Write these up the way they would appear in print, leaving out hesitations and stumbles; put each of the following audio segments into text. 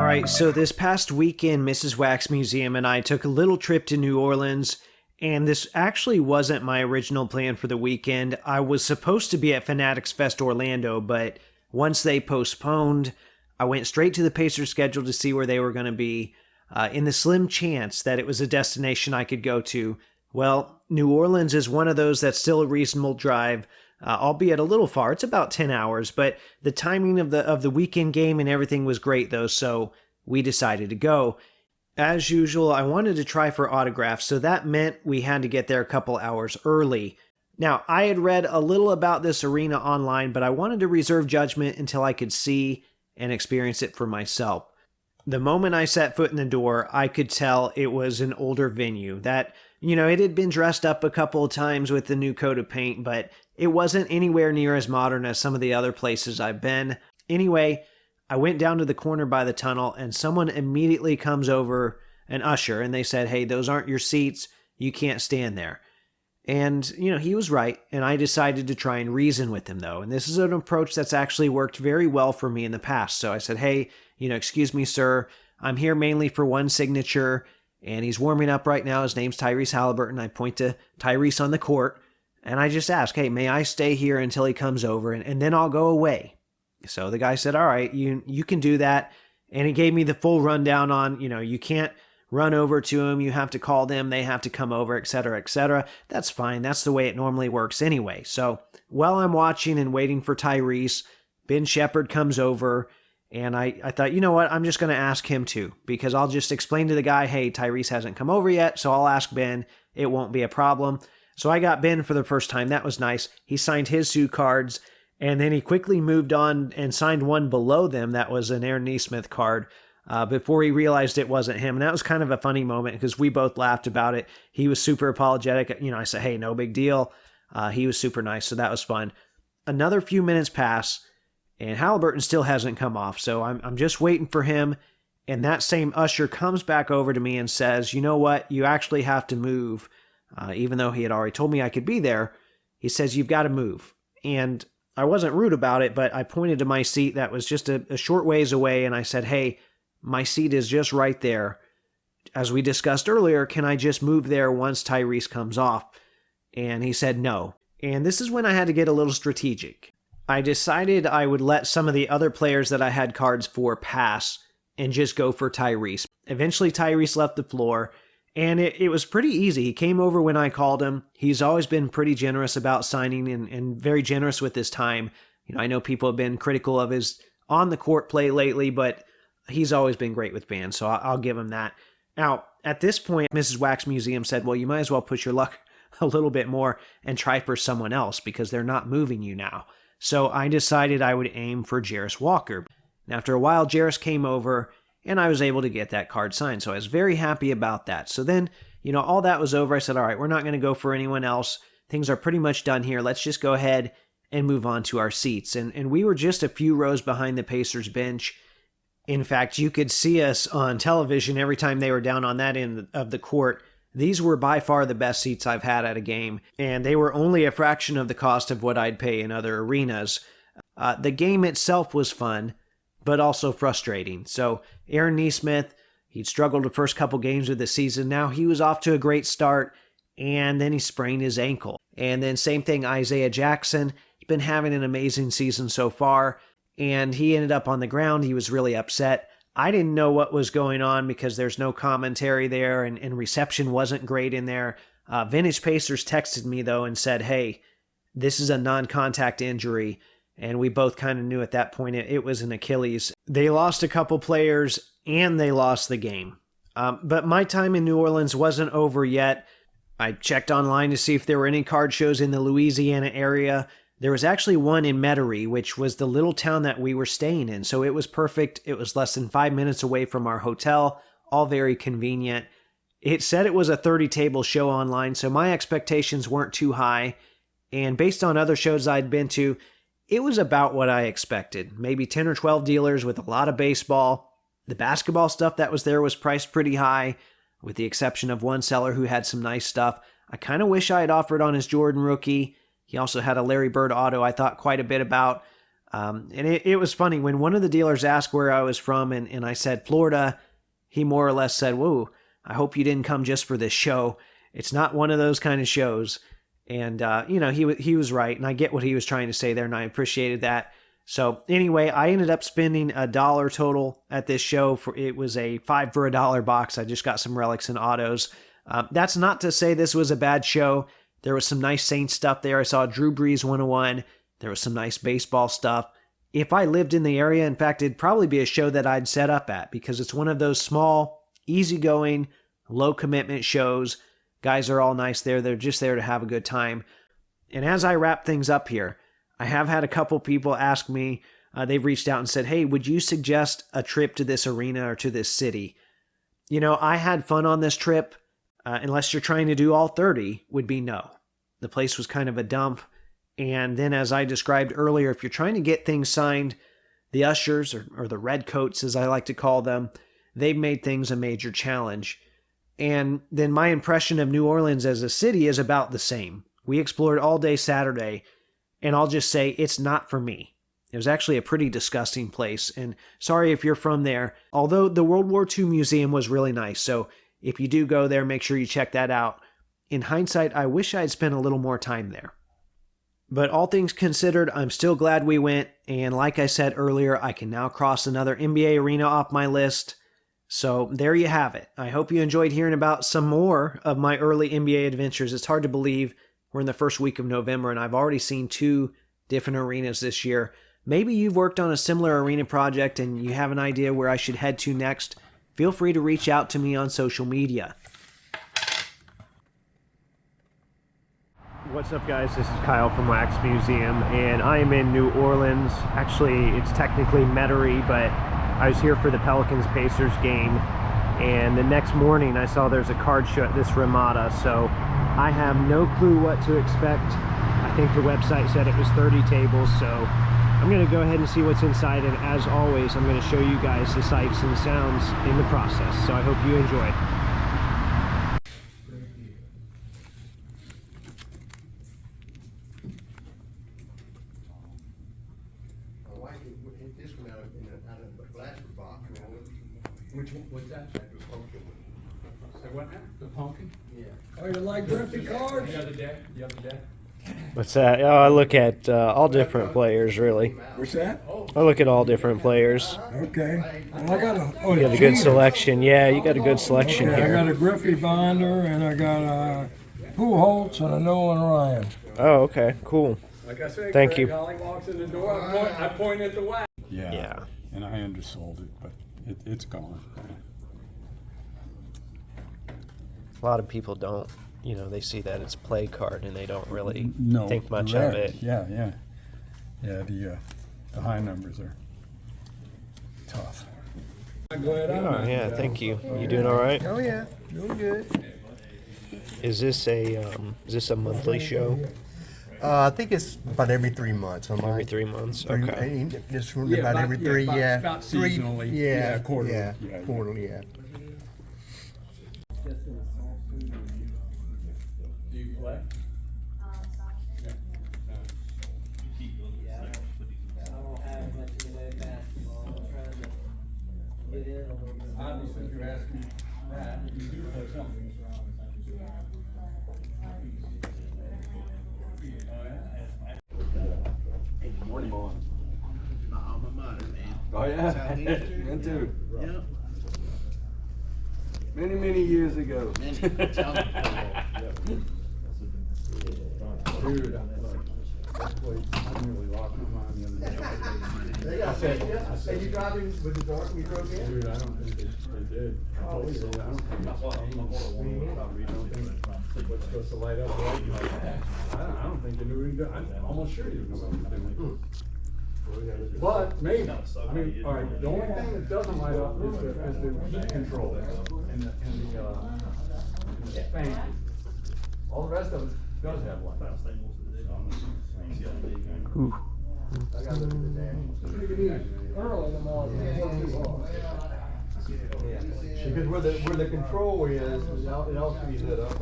right, so this past weekend, Mrs. Wax Museum and I took a little trip to New Orleans, and this actually wasn't my original plan for the weekend. I was supposed to be at Fanatics Fest Orlando, but once they postponed, I went straight to the Pacers schedule to see where they were going to be, in the slim chance that it was a destination I could go to. Well, New Orleans is one of those that's still a reasonable drive, albeit a little far. It's about 10 hours, but the timing of the weekend game and everything was great though, so we decided to go. As usual, I wanted to try for autographs, so that meant we had to get there a couple hours early. Now, I had read a little about this arena online, but I wanted to reserve judgment until I could see and experience it for myself. The moment I set foot in the door, I could tell it was an older venue. That, it had been dressed up a couple of times with the new coat of paint, but it wasn't anywhere near as modern as some of the other places I've been. Anyway, I went down to the corner by the tunnel, and someone immediately comes over, an usher, and they said, "Hey, those aren't your seats. You can't stand there." And, he was right, and I decided to try and reason with him, though. And this is an approach that's actually worked very well for me in the past. So I said, "Hey, excuse me, sir. I'm here mainly for one signature, and he's warming up right now. His name's Tyrese Halliburton." I point to Tyrese on the court, and I just ask, "Hey, may I stay here until he comes over, and then I'll go away?" So the guy said, "All right, you can do that." And he gave me the full rundown on, you can't run over to him, you have to call them, they have to come over, etc., etc. That's fine. That's the way it normally works anyway. So while I'm watching and waiting for Tyrese, Ben Shepherd comes over, and I thought, you know what, I'm just going to ask him too, because I'll just explain to the guy, "Hey, Tyrese hasn't come over yet, so I'll ask Ben. It won't be a problem." So I got Ben for the first time. That was nice. He signed his two cards, and then he quickly moved on and signed one below them that was an Aaron Nesmith card, before he realized it wasn't him. And that was kind of a funny moment because we both laughed about it. He was super apologetic. I said, "Hey, no big deal." He was super nice, so that was fun. Another few minutes pass, and Halliburton still hasn't come off, so I'm just waiting for him. And that same usher comes back over to me and says, "You know what? You actually have to move." Even though he had already told me I could be there, he says, "You've got to move." And I wasn't rude about it, but I pointed to my seat that was just a short ways away, and I said, "Hey, my seat is just right there. As we discussed earlier, can I just move there once Tyrese comes off?" And he said no. And this is when I had to get a little strategic. I decided I would let some of the other players that I had cards for pass and just go for Tyrese. Eventually, Tyrese left the floor, and it was pretty easy. He came over when I called him. He's always been pretty generous about signing and very generous with his time. I know people have been critical of his on-the-court play lately, but he's always been great with bands, so I'll give him that. Now, at this point, Mrs. Wax Museum said, "Well, you might as well push your luck a little bit more and try for someone else because they're not moving you now." So I decided I would aim for Jarris Walker. And after a while, Jarris came over, and I was able to get that card signed, so I was very happy about that. So then, all that was over. I said, "All right, we're not going to go for anyone else. Things are pretty much done here. Let's just go ahead and move on to our seats." And we were just a few rows behind the Pacers bench. In fact, you could see us on television every time they were down on that end of the court. These were by far the best seats I've had at a game, and they were only a fraction of the cost of what I'd pay in other arenas. The game itself was fun, but also frustrating. So Aaron Nesmith, he'd struggled the first couple games of the season. Now he was off to a great start, and then he sprained his ankle. And then same thing, Isaiah Jackson. He's been having an amazing season so far, and he ended up on the ground. He was really upset. I didn't know what was going on because there's no commentary there, and reception wasn't great in there. Vintage Pacers texted me, though, and said, "Hey, this is a non-contact injury." And we both kind of knew at that point it was an Achilles. They lost a couple players, and they lost the game. But my time in New Orleans wasn't over yet. I checked online to see if there were any card shows in the Louisiana area. There was actually one in Metairie, which was the little town that we were staying in. So it was perfect. It was less than 5 minutes away from our hotel, all very convenient. It said it was a 30-table show online, so my expectations weren't too high. And based on other shows I'd been to, it was about what I expected. Maybe 10 or 12 dealers with a lot of baseball. The basketball stuff that was there was priced pretty high, with the exception of one seller who had some nice stuff. I kind of wish I had offered on his Jordan rookie. He also had a Larry Bird auto I thought quite a bit about. And it was funny when one of the dealers asked where I was from, and I said Florida. He more or less said, "Whoa, I hope you didn't come just for this show. It's not one of those kind of shows." And he was right, and I get what he was trying to say there, and I appreciated that. So anyway, I ended up spending $1 total at this show. It was a 5 for $1 box. I just got some relics and autos. That's not to say this was a bad show. There was some nice Saints stuff there. I saw Drew Brees 101. There was some nice baseball stuff. If I lived in the area, in fact, it'd probably be a show that I'd set up at because it's one of those small, easygoing, low commitment shows. Guys are all nice there. They're just there to have a good time. And as I wrap things up here, I have had a couple people ask me, they've reached out and said, "Hey, would you suggest a trip to this arena or to this city?" I had fun on this trip. Unless you're trying to do all 30, would be no. The place was kind of a dump. And then as I described earlier, if you're trying to get things signed, the ushers, or the redcoats as I like to call them, they've made things a major challenge. And then my impression of New Orleans as a city is about the same. We explored all day Saturday, and I'll just say it's not for me. It was actually a pretty disgusting place, and sorry if you're from there, although the World War II Museum was really nice, so if you do go there, make sure you check that out. In hindsight, I wish I'd spent a little more time there. But all things considered, I'm still glad we went, and like I said earlier, I can now cross another NBA arena off my list. So there you have it. I hope you enjoyed hearing about some more of my early NBA adventures. It's hard to believe we're in the first week of November, and I've already seen 2 different arenas this year. Maybe you've worked on a similar arena project and you have an idea where I should head to next. Feel free to reach out to me on social media. What's up, guys? This is Kyle from Wax Museum, and I am in New Orleans. Actually, it's technically Metairie, but I was here for the Pelicans-Pacers game, and the next morning I saw there's a card show at this Ramada, so I have no clue what to expect. I think the website said it was 30 tables, so I'm going to go ahead and see what's inside, and as always, I'm going to show you guys the sights and sounds in the process, so I hope you enjoy. Which one? What's that? The pumpkin. Say what now? The pumpkin? Yeah. Oh, you like birthday cards? The other day. The other day. What's that? Oh, I look at all different players, really. What's that? I look at all different players. Okay. Well, I got You got a good selection. Yeah, you got a good selection okay, here. I got a Griffey Binder, and I got a Pujols, and a Nolan Ryan. Oh, okay. Cool. Like I said, Thank you. Holly walks in the door, I point at the wax. Yeah. And I undersold it, but it's gone. A lot of people don't, they see that it's play card and they don't really think much rare. of it. Yeah. The high numbers are tough. Oh, yeah, thank you. You doing all right? Oh yeah, doing good. Is this a monthly show? I think it's about every 3 months. Every 3 months? Okay. Just about every three, about three, seasonally. yeah, Quarterly. yeah, Yeah. quarterly, yeah. Do you play? Obviously, if you're asking that, you do play something. Morning, boy. My alma mater, man. Oh, yeah? Southeastern. Me too. Yep. Many years ago. Man, tell me. Dude, that place, I nearly lost my mind the other day. I said, you driving with the dark when you drove in? Dude, I don't think they did. I don't think it's changed. I don't think what's supposed to light up right now. I don't think they knew what he was doing. I'm almost sure he didn't know what he was doing. But maybe, I mean, all right, the only thing that doesn't light up is the heat control and the fan. All the rest of it does have light. Ooh. I gotta look at the dash. Early in the morning. Because where the control is, it also be lit up.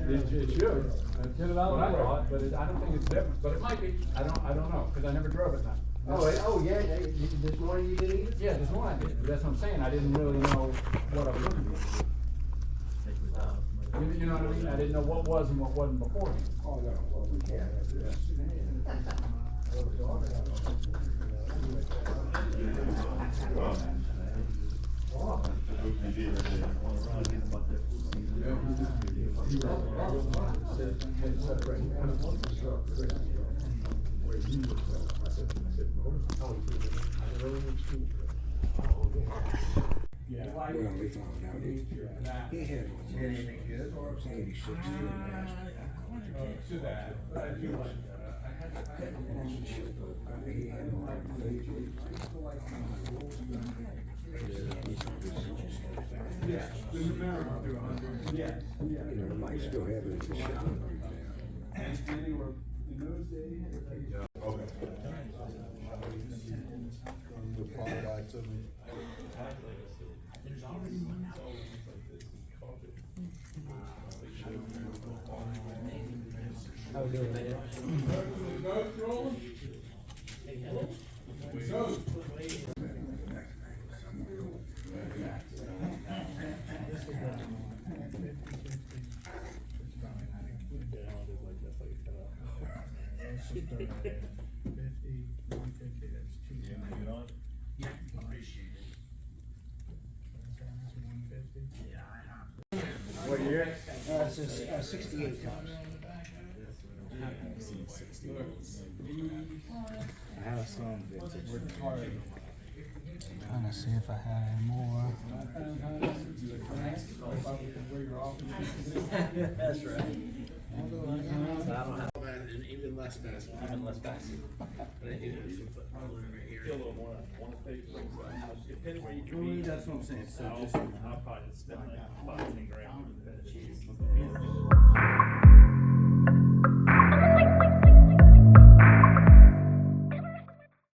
It should. That's what I thought, but I don't think it's different. But it might be. I don't know, because I never drove at night. Yeah, this morning you didn't eat it? Yeah, this one I did, but that's what I'm saying, I didn't really know what I was looking for. You know what I mean? I didn't know what was and what wasn't beforehand. Oh, no, well, we can't have this. Yeah. Well, we found out he had anything good or 86 to that. I do like that. He had yeah, the numerical do 100. Yeah, yeah. You know, might still have it in the shop. And they were in those days. Okay. The product to me. How we doing, man? Ghost rolling? Ghost. What year? This is 68 times. I have some vintage. Trying to see if I had any more. That's right. And even less fast. Even less passive. That's what I'm saying. So just I'll probably spend like 5-10 grand on the finish.